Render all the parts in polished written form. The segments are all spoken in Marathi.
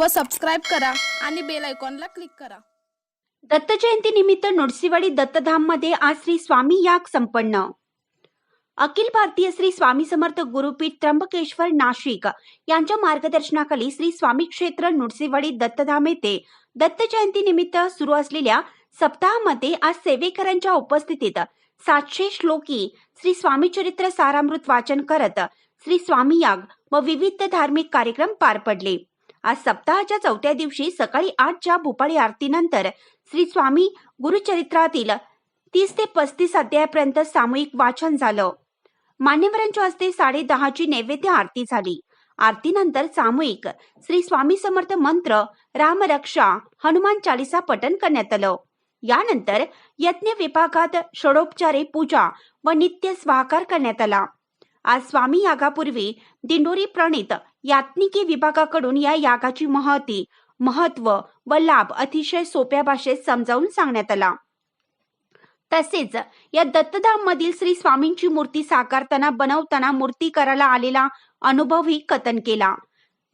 व सबस्क्राईब करा आणि बेल आयकॉनला क्लिक करा। दत्त जयंती निमित्त नृसिंहवाडी दत्तधाम मध्ये आज श्री स्वामी याग संपन्न। अखिल भारतीय श्री स्वामी समर्थ गुरुपीठ त्र्यंबकेश्वर नाशिक यांच्या मार्गदर्शनाखाली श्री स्वामी क्षेत्र नृसिंहवाडी दत्तधाम येथे दत्त जयंती निमित्त सुरू असलेल्या सप्ताहामध्ये आज सेवेकरांच्या उपस्थितीत 700 श्लोकी श्री स्वामी चरित्र सारामृत वाचन करत श्री स्वामी याग व विविध धार्मिक कार्यक्रम पार पडले। आज सप्ताहाच्या 4थ्या दिवशी सकाळी 8च्या भूपाळी आरतीनंतर श्री स्वामी गुरुचरित्रातील 30 ते 35 अध्यायापर्यंत सामूहिक वाचन झालं। मान्यवरांच्या हस्ते 10:30ची नैवेद्य आरती झाली। आरतीनंतर सामूहिक श्री स्वामी समर्थ मंत्र, रामरक्षा, हनुमान चालीसा पठण करण्यात आलं। यानंतर यज्ञ विभागात षडोपचारे पूजा व नित्य स्वाहार करण्यात आला। आज स्वामी यागापूर्वी दिंडोरी प्रणित यात्निकी विभागाकडून या यागाची महत्व व लाभ अतिशय सोप्या भाषेत समजावून सांगण्यात आला। तसेच या दत्तधाम मधील श्री स्वामींची मूर्ती साकारताना बनवताना मूर्तिकाराला आलेला अनुभवही कथन केला।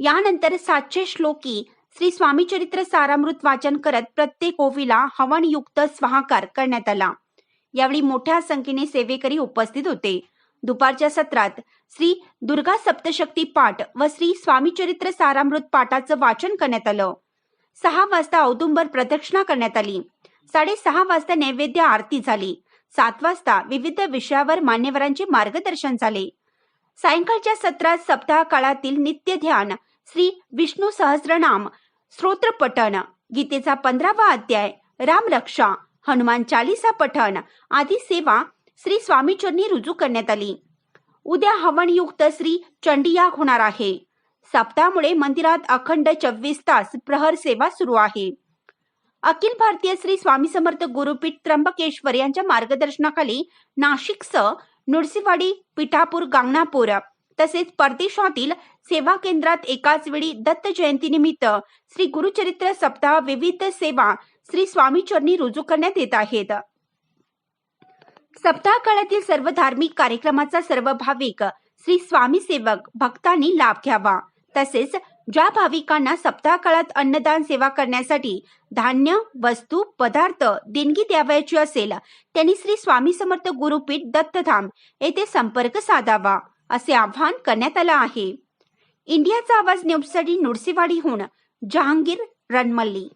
यानंतर 700 श्लोकी श्री स्वामी चरित्र सारामृत वाचन करत प्रत्येक ओवीला हवनयुक्त स्वाहाकार करण्यात आला। यावेळी मोठ्या संख्येने सेवेकरी उपस्थित होते। दुपारच्या सत्रात श्री दुर्गा सप्तशक्ती पाठ व श्री स्वामी चरित्र सारामृत पाठाचं वाचन करण्यात आलं। 6 वाजता औदुंबर प्रदक्षिणा करण्यात आली। 6:30 वाजता नैवेद्य आरती झाली। 7 वाजता विविध विषयावर मान्यवरांचे मार्गदर्शन झाले। सायंकाळच्या सत्रात सप्ताह काळातील नित्य ध्यान, श्री विष्णू सहस्रनाम स्तोत्र पठण, गीतेचा 15वा अध्याय, रामरक्षा, हनुमान चालीसा पठण आदी सेवा श्री स्वामी चरणी रुजू करण्यात आली। उद्या हवनयुक्त श्री चंडीयाग होणार आहे। सप्ताहामुळे मंदिरात अखंड 24 तास प्रहर सेवा सुरू आहे। अखिल भारतीय श्री स्वामी समर्थ गुरुपीठ त्र्यंबकेश्वर यांच्या मार्गदर्शनाखाली नाशिकसह नृसिंहवाडी, पिठापूर, गांगणापूर तसेच परदेशातील सेवा केंद्रात एकाच वेळी दत्त जयंती निमित्त श्री गुरुचरित्र सप्ताह विविध सेवा श्री स्वामी चरणी रुजू करण्यात येत आहेत। सप्ताह काळातील सर्व धार्मिक कार्यक्रमाचा सर्व भाविक श्री स्वामी सेवक भक्तांनी लाभ घ्यावा। तसेच ज्या भाविकांना सप्ताह काळात अन्नदान सेवा करण्यासाठी धान्य, वस्तू, पदार्थ देणगी द्यावयाची असेल त्यांनी श्री स्वामी समर्थ गुरुपीठ दत्तधाम येथे संपर्क साधावा असे आवाहन करण्यात आले आहे। इंडियाचा आवाज न्यूजसाठी नृसिंहवाडीहून जहांगीर रणमल्ली।